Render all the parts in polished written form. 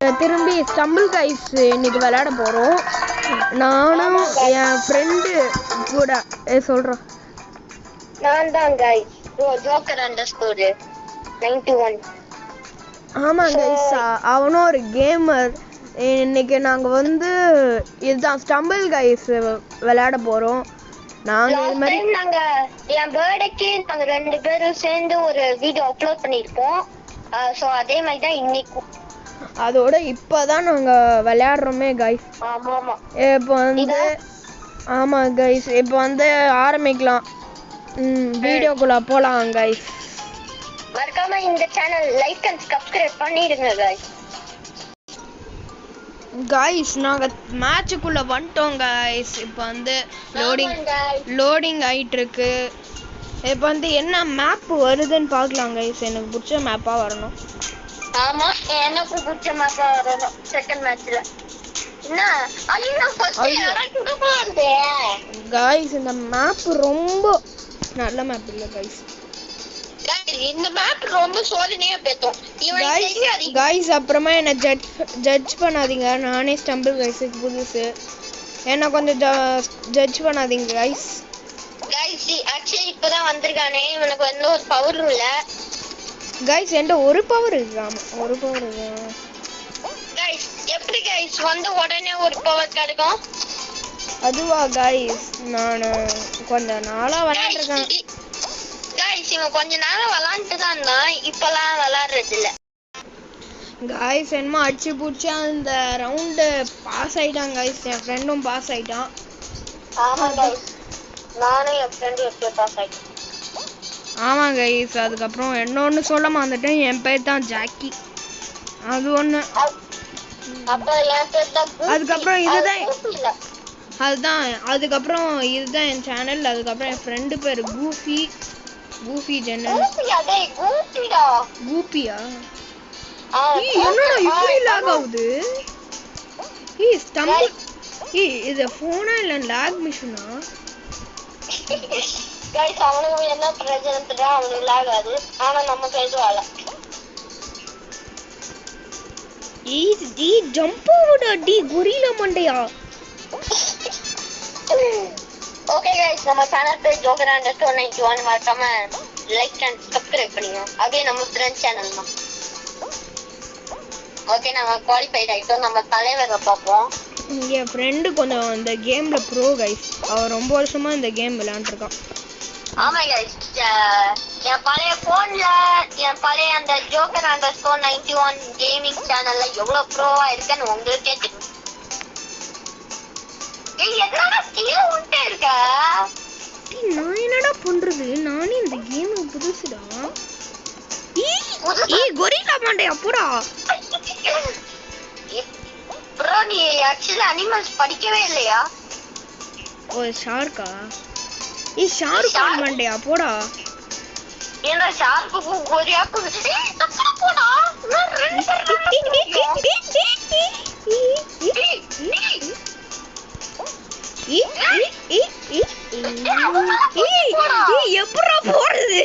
திரும்பி stumble guys இன்னைக்கு விளையாட போறோம். நானும் என் ஃப்ரெண்டு கூட சொல்றோம். நான் தான் கைஸ் ஜோக்கர் அண்டர்ஸ்கோர் 91. ஆமா கைஸ், அவனும் ஒரு கேமர். இன்னைக்கு நாங்க வந்து இதுதான் ஸ்டம்பிள் கைஸ் விளையாட போறோம். நாங்க இது மாதிரி நாங்க என் பர்த்டேக்கு நாங்க 2 பேரும் சேர்ந்து ஒரு வீடியோ அப்லோட் பண்ணிருப்போம். சோ அதே மாதிரி தான் இன்னைக்கு. அதோட இப்பதான் நாங்க விளையாடுறோமே கைஸ். ஆமா இப்போ வந்து ஆமா கைஸ், இப்போ வந்து ஆரம்பிக்கலாம். வீடியோக்குள்ள போலாம் கைஸ். மறக்காம இந்த சேனல் லைக் அண்ட் சப்ஸ்கிரைப் பண்ணிடுங்க கைஸ். கைஸ் நாங்க மேட்சுக்குள்ள வந்துட்டோம் கைஸ். இப்போ வந்து லோடிங் ஆயிட்டு இருக்கு. இப்போ வந்து என்ன மேப் வருதுன்னு பார்க்கலாம் கைஸ். எனக்கு பிடிச்ச மேப்பா வரணும். ஆமா, எனக்கு பிடிச்ச மேப்பா வரணும். செகண்ட் மேட்ச்ல என்ன ஐயோ ஃபர்ஸ்ட் யாரா போறது கைஸ். இந்த மேப் ரொம்ப நல்ல மேப் இல்ல கைஸ். இந்த மேப் ரொம்ப சோதனையா பேத்தோம். கைஸ் அப்புறமா என்ன ஜட்ஜ் பண்ணாதீங்க. நானே ஸ்டம்பிள் கைஸுக்கு புதுசு. என்ன கொஞ்சம் ஜட்ஜ் பண்ணாதீங்க கைஸ். கைஸ் ஆக்சுவலி இப்பதான் வந்திருக்கானே, இவனுக்கு வந்து ஒரு பவரும் இல்ல கைஸ். என்கிட்ட ஒரு பவர் இருக்கு. ஆமா, ஒரு பவர் இருக்கு கைஸ். எப்படி கைஸ் வந்து உடனே ஒரு பவர் கிடைக்கும்? அதுவா கைஸ், நான் கொஞ்ச நாளா விளையாண்டுருக்கேன் கைஸ். இவன் கொஞ்ச நாளா விளையாண்டுட்டு தான் இருந்தான், இப்பெல்லாம் விளையாடுறது இல்ல கைஸ். என்னமோ அடிச்சு பிடிச்சி அந்த ரவுண்டு பாஸ் ஆயிட்டான் கைஸ். என் ஃப்ரெண்டும் பாஸ் ஆயிட்டான். ஆமா கைஸ், நானும் என் ஃப்ரெண்டும் எப்படியோ பாஸ் ஆயிட்டேன். ஆமா கைஸ். அதுக்கப்புறம் இன்னொன்னு சொல்ல மறந்துட்டேன். என் பேர் தான் ஜாக்கி. அது ஒண்ணு. அதுக்கப்புறம் இதுதான் இதுதான் என் சேனல். அதுக்கப்புறம் என் ஃப்ரெண்டு பேர் கூஃபி ஜென்னல். கூப்பியா? என்னடா இப்படி லாக் ஆகுது? இது போனா இல்ல லாக் மிஷினா? கைஸ் அவனுக்கு என்ன பிரச்சனை தெரியல, அவனுக்கு லாக் ஆகுது. ஆனா நம்ம பேசுவால ஜம்ப் ஆவுடா டி கொரில்லா மண்டையா. ஓகே கைஸ், நம்ம சேனல் பேர் ஜோக்கர் அண்டர்ஸ்கோர் 91. மறக்காம லைக் அண்ட் சப்ஸ்கிரைப் பண்ணுங்க. அதே நம்ம ஃப்ரெண்ட் சேனல் தான். ஓகே, நம்ம குவாலிஃபைட் ஆயிட்டோம். நம்ம தலைவரை பார்ப்போம். என் ஃப்ரெண்டு கொஞ்சம் இந்த கேம்ல ப்ரோ கைஸ். அவன் ரொம்ப வருஷமா இந்த கேம் விளையாண்டுருக்கான். ஆமா கைஸ், என் பழைய போன்ல என் பழைய அந்த ஜோக்கர் அண்டர்ஸ்கோர் 91 கேமிங் சேனல்ல எவ்வளவு ப்ரோவா இருக்கேன்னு உங்களுக்கே தெரியும். என்னடா ஸ்கில் உண்டே இருக்கா? நான் என்னடா பண்றது? நானே இந்த கேமுக்கு புதுசுடா. கொரில்லா மண்டையா போடா. ப்ரோ நீ ஆக்சுவலி அனிமல்ஸ் படிக்கவே இல்லையா? ஓ ஷார்க்கா? ஷார்க் மண்டையா போடா. ஏன்னா ஷார்க்கு கொரியாக்கு போடா. எப்படா போறது?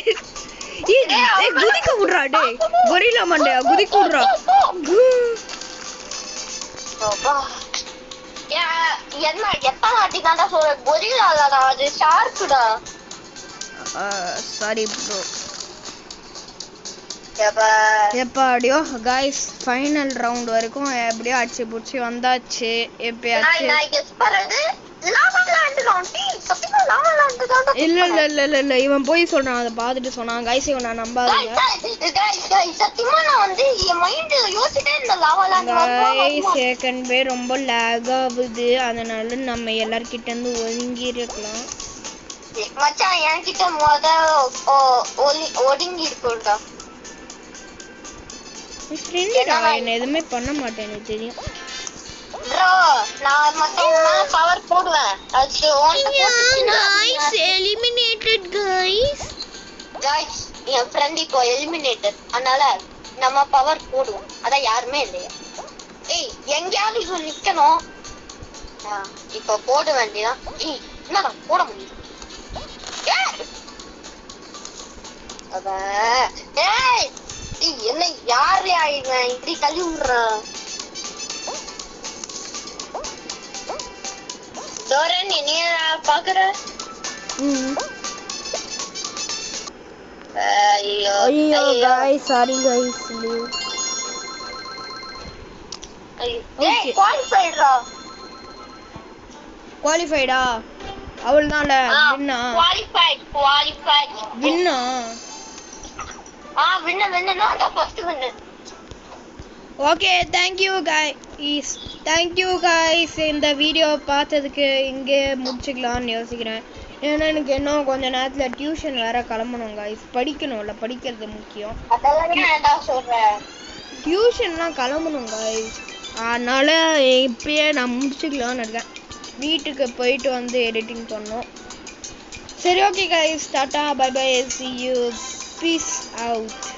குதிக்க விடுறா டே கொரில்லா மண்டையா, குதிக்க விடுறா. என்ன எத்தனை வாட்டி தாண்டா சொல்ற? கொரில்லா இல்லடா, அது ஷார்க்குடா. Sorry bro. எப்படியோ கைஸ் ஃபைனல் ரவுண்ட் வரைக்கும் எப்படியோ அடிச்சு புடிச்சு வந்தாச்சு. எப்பயாச்சு இல்ல இவன் போய் சொல்றான். அதை பார்த்துட்டு சொன்னான் கைஸ். இவன் நான் நம்பாதீங்க செகண்ட் பே ரொம்ப லேக் ஆகுது. அதனால நம்ம எல்லார்கிட்ட இருந்து ஒதுங்கி இருக்கலாம். மச்சான் என்கிட்ட ஒதுங்கி இருக்குடா. என்ன எதுவுமே பண்ண மாட்டேன், எனக்கு தெரியும். bro நான் மத்தவங்க பவர் போடுவேன். அது guys eliminated guys என் friend இப்போ eliminated. அதனால நம்ம பவர் போடுவோம். அத யாருமே இல்லையா? ஏய் எங்கயாவது இது நிக்கணும். இப்போ போட வேண்டியதான். ஏய் என்னடா போட முடியும்? ஏய் என்ன யாரு இப்படி தள்ளி விடுறான்? டோரன் நீ பாக்குற ஐயோ guys sorry guys okay குவாலிஃபைடா அவள்தான்ல வின்னா குவாலிஃபைட் வின்னா வின்னா அத first win okay thank you guys இந்த வீடியோ பார்த்ததுக்கு இங்கே முடிச்சுக்கலாம்னு யோசிக்கிறேன் ஏன்னா எனக்கு இன்னும் கொஞ்ச நேரத்துல டியூஷன் வேற கிளம்பணும் guys படிக்கணும்ல படிக்கிறது முக்கியம் அதெல்லாம் நான் சொல்றேன் டியூஷன்லாம் கிளம்பணும் guys அதனால இப்பயே நான் முடிச்சுக்கலாம்னு இருக்கேன் வீட்டுக்கு போயிட்டு வந்து எடிட்டிங் பண்ணோம் சரி ஓகே guys டாடா bye bye see you peace out